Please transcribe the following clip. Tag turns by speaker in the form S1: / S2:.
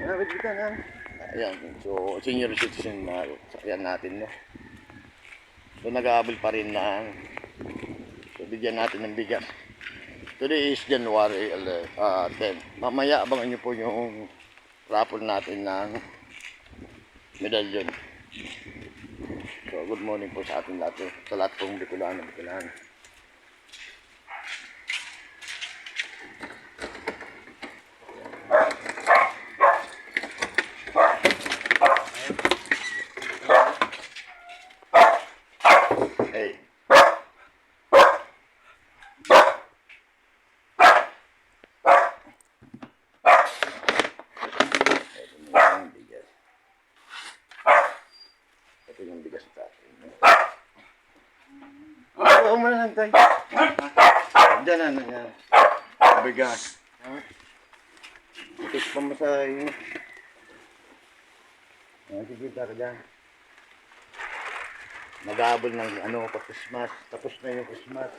S1: Nabit kita na. Ayan, so senior citizen na sakyan natin, no? So nag-aabol pa rin na so bigyan natin ng bigas. Today is January 10. Mamaya abangan nyo po yung raffle natin ng medalyon. So good morning po sa ating lahat, sa lahat pong Bicolano. Hey. Ito yung bigas sa atin. Oo, lang tayo. Diyan na yan. Bigas. Itis pa masahe. Nakikita ka dyan. Nag-aabol ng Christmas. Tapos na yung Christmas.